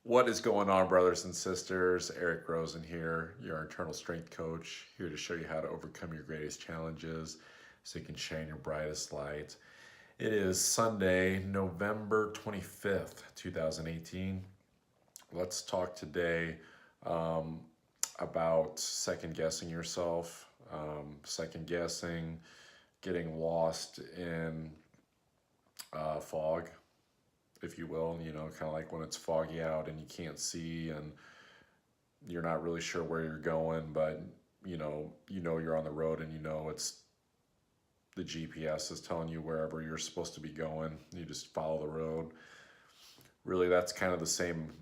What is going on, brothers and sisters? Eric Rosen here, your internal strength coach, here to show you how to overcome your greatest challenges so you can shine your brightest light. It is Sunday, November 25th, 2018. Let's talk today um, about second guessing yourself, second guessing, getting lost in fog, if you will, kind of like when it's foggy out and you can't see and you're not really sure where you're going, but you know you're on the road and you know it's the GPS is telling you wherever you're supposed to be going. You just follow the road. Really, that's kind of the same.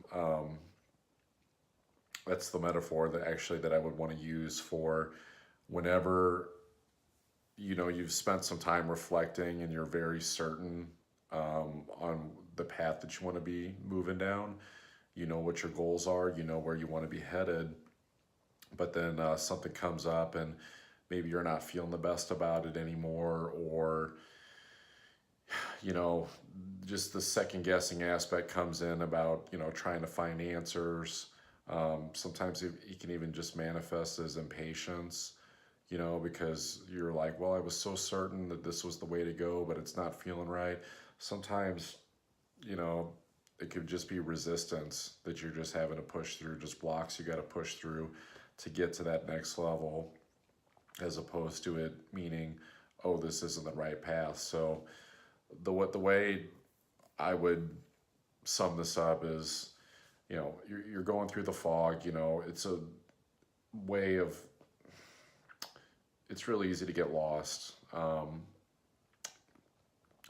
That's the metaphor that I would want to use for whenever you've spent some time reflecting and you're very certain on the path that you want to be moving down. You know what your goals are. You know where you want to be headed, but then something comes up and maybe you're not feeling the best about it anymore, or you know just the second guessing aspect comes in about trying to find answers. Sometimes it can even just manifest as impatience, because you're like, well, I was so certain that this was the way to go, but it's not feeling right. Sometimes, you know it could just be resistance that you're just having to push through, just blocks you got to push through to get to that next level, as opposed to it meaning, oh, this isn't the right path. So the way I would sum this up is, you're going through the fog. It's a way of, it's really easy to get lost.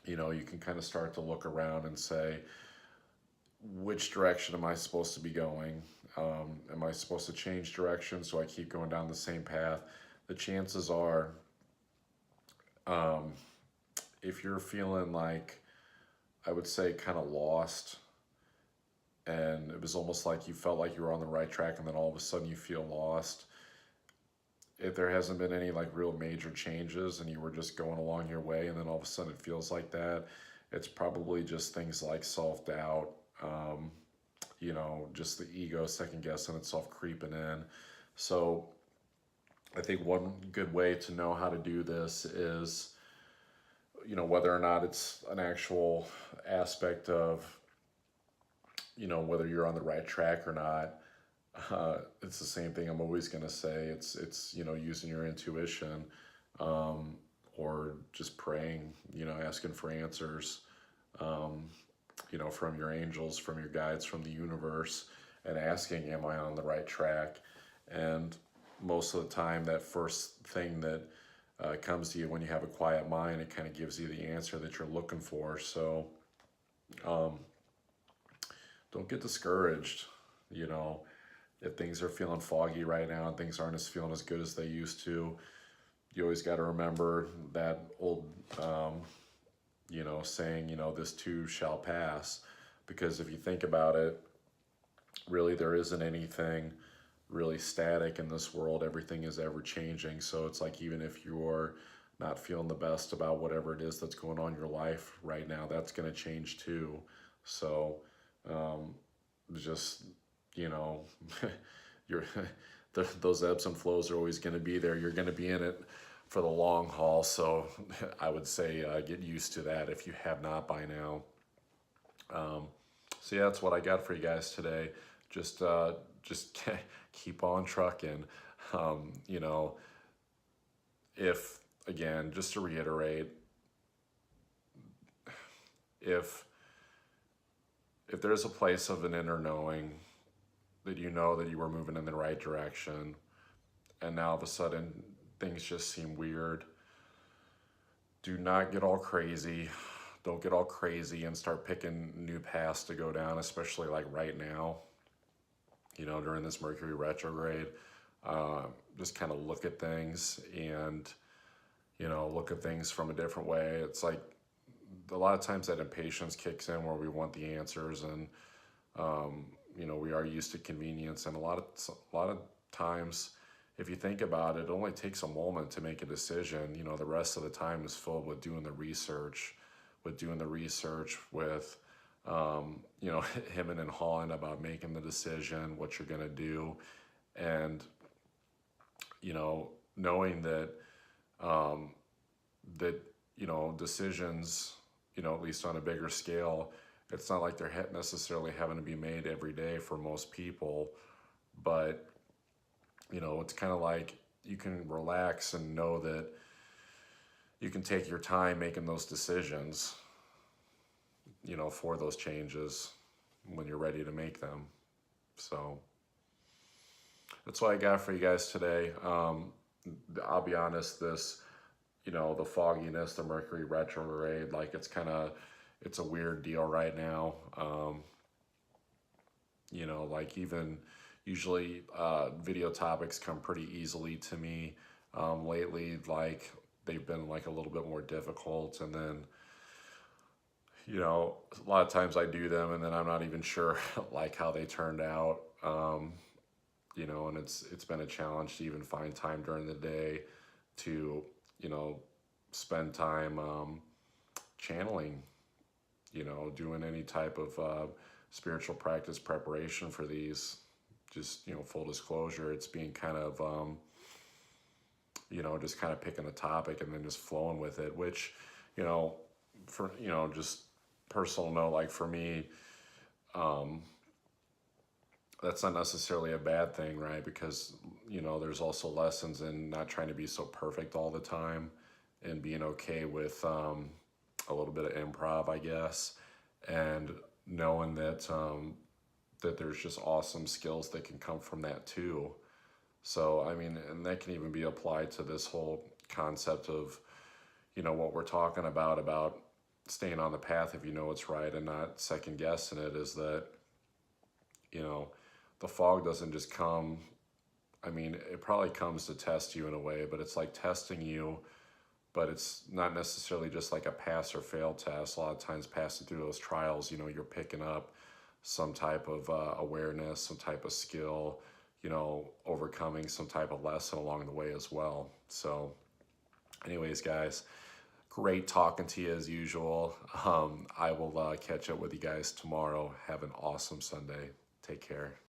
You can kind of start to look around and say, which direction am I supposed to be going? Am I supposed to change direction so I keep going down the same path? The chances are, um, if you're feeling like, I would say, kind of lost, and it was almost like you felt like you were on the right track, and then all of a sudden you feel lost. If there hasn't been any like real major changes and you were just going along your way, and then all of a sudden it feels like that, it's probably just things like self doubt, just the ego second guessing itself creeping in. So I think one good way to know how to do this is, whether or not it's an actual aspect of, whether you're on the right track or not. It's the same thing I'm always going to say. It's using your intuition, um, or just praying, asking for answers, um, from your angels, from your guides, from the universe, and asking, am I on the right track? And most of the time, that first thing that comes to you when you have a quiet mind, it kind of gives you the answer that you're looking for. So um, don't get discouraged. You know, if things are feeling foggy right now and things aren't as feeling as good as they used to, you always got to remember that old, saying, this too shall pass. Because if you think about it, really there isn't anything really static in this world. Everything is ever changing. So it's like, even if you're not feeling the best about whatever it is that's going on in your life right now, that's going to change too. So um, just, you know, you're, those ebbs and flows are always going to be there. You're going to be in it for the long haul. So I would say get used to that if you have not by now. Um, so yeah, that's what I got for you guys today. Just keep on trucking. Um, you know, if again, just to reiterate, if if there's a place of an inner knowing that you know that you were moving in the right direction, and now all of a sudden things just seem weird, do not get all crazy. Don't get all crazy and start picking new paths to go down, especially like right now, during this Mercury retrograde. Uh, just kind of look at things and, look at things from a different way. It's like a lot of times that impatience kicks in where we want the answers, and, we are used to convenience. And a lot of times, if you think about it, it only takes a moment to make a decision. The rest of the time is filled with doing the research, with you know, hemming and hawing about making the decision, what you're going to do. And, you know, knowing that, um, that, you know, decisions, you know, at least on a bigger scale, it's not like they're necessarily having to be made every day for most people, but, you know, it's kind of like you can relax and know that you can take your time making those decisions, you know, for those changes when you're ready to make them. So that's what I got for you guys today. I'll be honest, this, you know, the fogginess, the Mercury retrograde, like it's a weird deal right now. You know, like even usually video topics come pretty easily to me. Lately, like they've been like a little bit more difficult, and then, you know, a lot of times I do them and then I'm not even sure like how they turned out. You know, and it's been a challenge to even find time during the day to, you know, spend time channeling, you know, doing any type of spiritual practice preparation for these. Just, you know, full disclosure, it's being kind of, you know, just kind of picking a topic and then just flowing with it, which, you know, for, you know, just personal note, like for me, um, that's not necessarily a bad thing, right? Because, you know, there's also lessons in not trying to be so perfect all the time and being okay with a little bit of improv, I guess, and knowing that that there's just awesome skills that can come from that too. So, I mean, and that can even be applied to this whole concept of, you know, what we're talking about staying on the path if you know it's right and not second guessing it, is that, you know, the fog doesn't just come. I mean, it probably comes to test you in a way, but it's like testing you, but it's not necessarily just like a pass or fail test. A lot of times passing through those trials, you know, you're picking up some type of awareness, some type of skill, you know, overcoming some type of lesson along the way as well. So anyways, guys, great talking to you as usual. I will catch up with you guys tomorrow. Have an awesome Sunday. Take care.